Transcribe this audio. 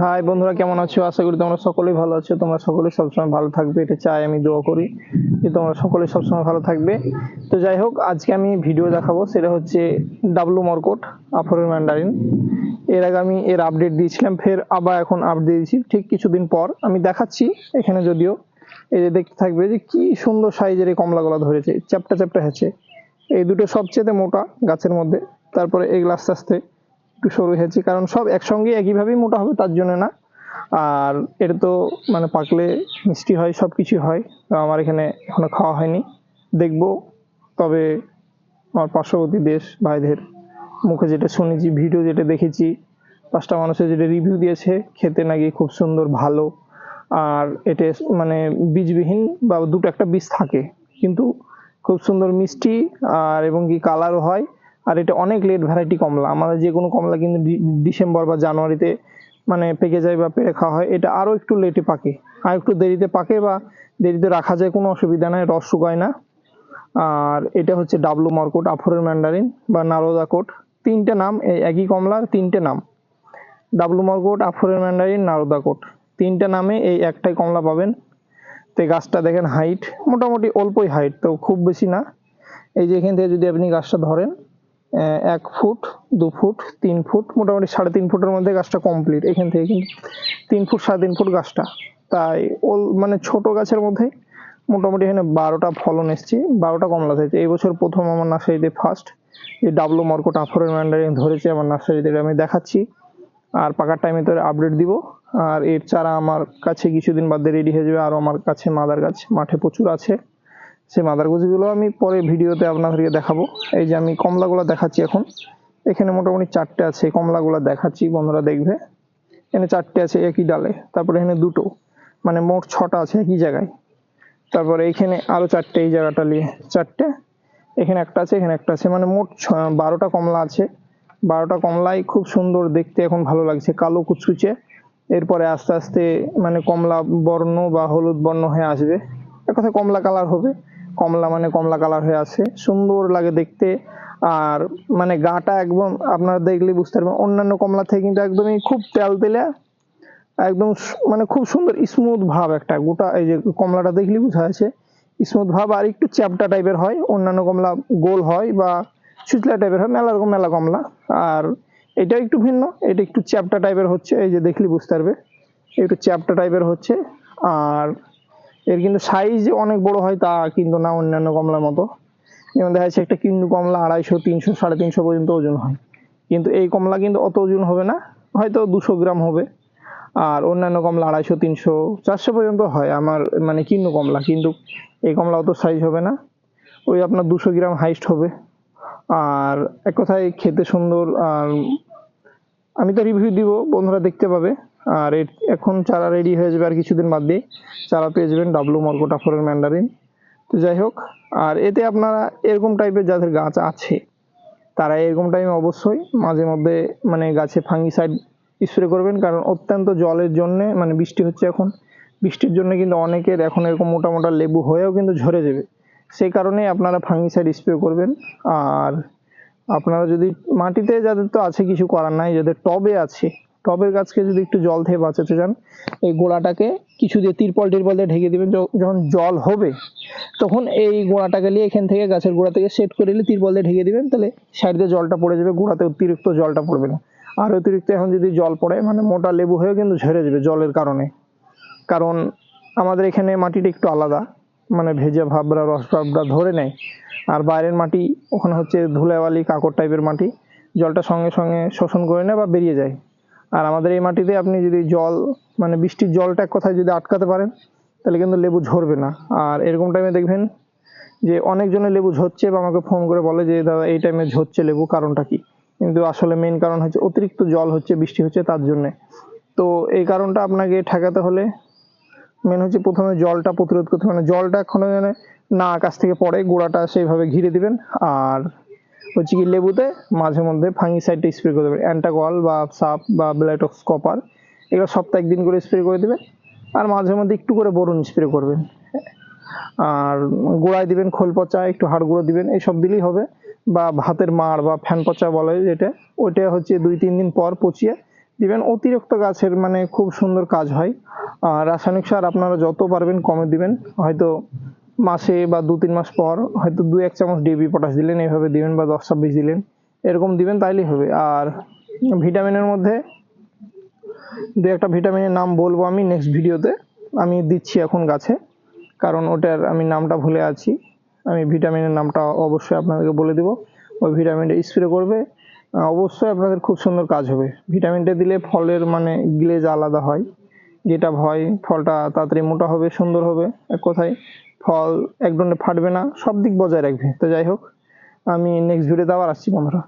High বন্ধুরা, কেমন আছো? আশা করি তোমরা সকলেই ভালো আছো। তোমরা সকলে সবসময় ভালো থাকবে, এটা চাই, আমি দোয়া করি যে তোমরা সকলে সবসময় ভালো থাকবে। তো যাই হোক, আজকে আমি ভিডিও দেখাবো, সেটা হচ্ছে ডাবলু মর্কট আফরের ম্যান্ডারিন। এর আগে আমি এর আপডেট দিয়েছিলাম, ফের আবার এখন আপডেট দিয়েছি ঠিক কিছুদিন পর। আমি দেখাচ্ছি এখানে, যদিও এই যে দেখতে থাকবে যে কি সুন্দর সাইজের এই কমলাগুলো ধরেছে, চ্যাপটা চ্যাপটা হয়েছে। এই দুটো সবচেয়ে মোটা গাছের মধ্যে, তারপরে এগুলো আস্তে আস্তে একটু সরু হয়েছে, কারণ সব একসঙ্গে একইভাবেই মোটা হবে তার জন্য না। আর এটা তো মানে পাকলে মিষ্টি হয়, সব কিছু হয়। তো আমার এখানে এখনো খাওয়া হয়নি, দেখবো। তবে আমার পার্শ্ববর্তী দেশ ভাইদের মুখে যেটা শুনেছি, ভিডিও যেটা দেখেছি, 5টা মানুষের যেটা রিভিউ দিয়েছে, খেতে নাকি খুব সুন্দর, ভালো। আর এটা মানে বীজবিহীন বা দুটো একটা বীজ থাকে, কিন্তু খুব সুন্দর মিষ্টি, আর এবং কি কালারও হয়। আর এটা অনেক লেট ভ্যারাইটি কমলা। আমাদের যে কোনো কমলা কিন্তু ডিসেম্বর বা জানুয়ারিতে মানে পেকে যায় বা পেরে খাওয়া হয়, এটা আরও একটু লেটে পাকে, আর একটু দেরিতে পাকে, বা দেরিতে রাখা যায়, কোনো অসুবিধা নাই, রস শুকায় না। আর এটা হচ্ছে ডাবলু মর্কট আফরের ম্যান্ডারিন বা নারদা কোট। 3টে নাম, এই একই কমলার 3টে নাম: ডাবলু মর্কট, আফরের ম্যান্ডারিন, নারদা কোট। 3টে নামে এই একটাই কমলা পাবেন। তো গাছটা দেখেন, হাইট মোটামুটি অল্পই হাইট, তো খুব বেশি না। এই যে এখান থেকে যদি আপনি গাছটা ধরেন, 1 ফুট, 2 ফুট, 3 ফুট, মোটামুটি 3.5 ফুটের মধ্যে গাছটা কমপ্লিট। এখান থেকে কিন্তু 3 ফুট, 3.5 ফুট গাছটা। তাই মানে ছোট গাছের মধ্যে মোটামুটি এখানে 12টা ফলন এসছে, 12টা কমলা হয়েছে। এই বছর প্রথম আমার নার্সারিতে ফার্স্ট যে ডাবলু মর্কট আফরের ম্যান্ডারিন ধরেছে আমার নার্সারিতে, আমি দেখাচ্ছি। আর পাকার টাইমে তো আপডেট দিব। আর এর চারা আমার কাছে কিছুদিন বাদে রেডি হয়ে যাবে। আর আমার কাছে মাদার গাছ মাঠে প্রচুর আছে, সেই মাদার গাছগুলো আমি পরে ভিডিওতে আপনাদেরকে দেখাবো। এই যে আমি কমলাগুলো দেখাচ্ছি এখন, এখানে মোটামুটি 4টে আছে কমলাগুলো দেখাচ্ছি, বন্ধুরা দেখবে। এখানে 4টে আছে একই ডালে, তারপরে এখানে 2টো, মানে মোট 6টা আছে একই জায়গায়। তারপরে এইখানে আরো 4টে, এই জায়গাটা নিয়ে 4টে, এখানে একটা আছে, এখানে একটা আছে, মানে মোট 12টা কমলা আছে। 12টা কমলাই খুব সুন্দর দেখতে, এখন ভালো লাগছে, কালো কুচকুচে। এরপরে আস্তে আস্তে মানে কমলা বর্ণ বা হলুদ বর্ণ হয়ে আসবে, এক কথায় কমলা কালার হবে। কমলা মানে কমলা কালার হয়ে আসে, সুন্দর লাগে দেখতে। আর মানে গাটা একদম আপনারা দেখলে বুঝতে পারবেন, অন্যান্য কমলা থেকে কিন্তু একদমই খুব তেলতেলে, একদম মানে খুব সুন্দর স্মুথ ভাব একটা গোটা। এই যে কমলাটা দেখলে বোঝা যাচ্ছে স্মুথ ভাব, আর একটু চ্যাপটা টাইপের হয়। অন্যান্য কমলা গোল হয় বা ছুচলা টাইপের হয়, মেলা রকম মেলা কমলা। আর এটা একটু ভিন্ন, এটা একটু চ্যাপটা টাইপের হচ্ছে, এই যে দেখলে বুঝতে পারবে একটু চ্যাপটা টাইপের হচ্ছে। আর এর কিন্তু সাইজ অনেক বড় হয় তা কিন্তু না অন্যান্য কমলার মতো। যেমন দেখা যাচ্ছে একটা কিন্নু কমলা 250, 300, 350 পর্যন্ত ওজন হয়, কিন্তু এই কমলা কিন্তু অত ওজন হবে না, হয়তো 200 গ্রাম হবে। আর অন্যান্য কমলা 250, 300, 400 পর্যন্ত হয় আমার মানে কিন্নু কমলা, কিন্তু এই কমলা অত সাইজ হবে না, ওই আপনার 200 গ্রাম হাইস্ট হবে। আর এক কথায় খেতে সুন্দর। আর আমি তো রিভিউ দিব, বন্ধুরা দেখতে পাবে। আর এখন চারা রেডি হয়ে যাবে, আর কিছুদিন বাদ দিয়ে চারা পেয়ে যাবেন ডাবলু মর্কট আফরের ম্যান্ডারিন। তো যাই হোক, আর এতে আপনারা এরকম টাইপের যাদের গাছ আছে, তারা এরকম টাইমে অবশ্যই মাঝে মধ্যে মানে গাছে ফাঙ্গিসাইড স্প্রে করবেন, কারণ অত্যন্ত জলের জন্য, মানে বৃষ্টি হচ্ছে এখন, বৃষ্টির জন্য কিন্তু অনেকের এখন এরকম মোটা মোটা লেবু হয়েও কিন্তু ঝরে যাবে। সেই কারণে আপনারা ফাঙ্গিসাইড স্প্রে করবেন। আর আপনারা যদি মাটিতে, যাদের তো আছে কিছু করার নাই, যাদের টবে আছে, টবের গাছকে যদি একটু জল থেকে বাঁচাতে চান, এই গোড়াটাকে কিছু দিয়ে তিরপল টিরপল দিয়ে ঢেকে দিবেন। যখন জল হবে তখন এই গোড়াটাকে নিয়ে এখান থেকে গাছের গোড়া থেকে সেট করে নিলে তিরপল দিয়ে ঢেকে দিবেন, তাহলে সাইড দিয়ে জলটা পড়ে যাবে, গোড়াতে অতিরিক্ত জলটা পড়বে না। আর অতিরিক্ত এখন যদি জল পড়ে, মানে মোটা লেবু হয়েও কিন্তু ঝরে যাবে জলের কারণে। কারণ আমাদের এখানে মাটিটা একটু আলাদা, মানে ভেজা ভাবরা রস ভাবরা ধরে নেয়। আর বাইরের মাটি ওখানে হচ্ছে ধুলাবালি কাঁকড় টাইপের মাটি, জলটা সঙ্গে সঙ্গে শোষণ করে নেয় বা বেরিয়ে যায়। আর আমাদের এই মাটিতে আপনি যদি জল মানে বৃষ্টির জলটা এক কথায় যদি আটকাতে পারেন, তাহলে কিন্তু লেবু ঝরবে না। আর এরকম টাইমে দেখবেন যে অনেকজনের লেবু ঝরছে বা আমাকে ফোন করে বলে যে দাদা এই টাইমে ঝরছে লেবু, কারণটা কি? কিন্তু আসলে মেইন কারণ হচ্ছে অতিরিক্ত জল হচ্ছে, বৃষ্টি হচ্ছে তার জন্যে। তো এই কারণটা আপনাকে ঠেকাতে হলে মেন হচ্ছে প্রথমে জলটা প্রতিরোধ করতে, মানে জলটা এখনো যেন না আকাশ থেকে পড়ে, গোড়াটা সেইভাবে ঘিরে দিবেন। আর হচ্ছে কি লেবুতে মাঝে মধ্যে ফাঙ্গিসাইডটা স্প্রে করে দেবেন, অ্যান্টাকল বা সাপ বা ব্লাইটক্স কপার, এগুলো সপ্তাহে 1 দিন করে স্প্রে করে দেবেন। আর মাঝে মধ্যে একটু করে বোরন স্প্রে করবেন। আর গোড়ায় দিবেন খোল পচা, একটু হাড় গুঁড়ো দিবেন, এইসব দিলেই হবে। বা ভাতের মাড় বা ফ্যান পচা বলে যেটা, ওইটা হচ্ছে 2-3 দিন পর পচিয়ে দিবেন। অতিরিক্ত গাছের মানে খুব সুন্দর কাজ হয়। আর রাসায়নিক সার আপনারা যত পারবেন কমে দিবেন, হয়তো মাসে বা 2-3 মাস পর হয়তো 2-1 চামচ ডিএপি পটাশ দিলেন, এইভাবে দিবেন, বা 10-26 দিলেন, এরকম দিবেন, তাইলেই হবে। আর ভিটামিনের মধ্যে দু একটা ভিটামিনের নাম বলবো আমি নেক্সট ভিডিওতে, আমি দিচ্ছি এখন গাছে, কারণ ওটার আমি নামটা ভুলে আছি। আমি ভিটামিনের নামটা অবশ্যই আপনাদেরকে বলে দেবো, ওই ভিটামিনটা স্প্রে করবে, অবশ্যই আপনাদের খুব সুন্দর কাজ হবে। ভিটামিনটা দিলে ফলের মানে গ্লেজ আলাদা হয়, যেটা হয় ফলটা তাড়াতাড়ি মোটা হবে, সুন্দর হবে, এক কথায় ফল একদম ফাটবে না, সব দিক বজায় রাখবে। তো যাই হোক, আমি নেক্সট ভিডিওতে আবার আসছি বন্ধুরা।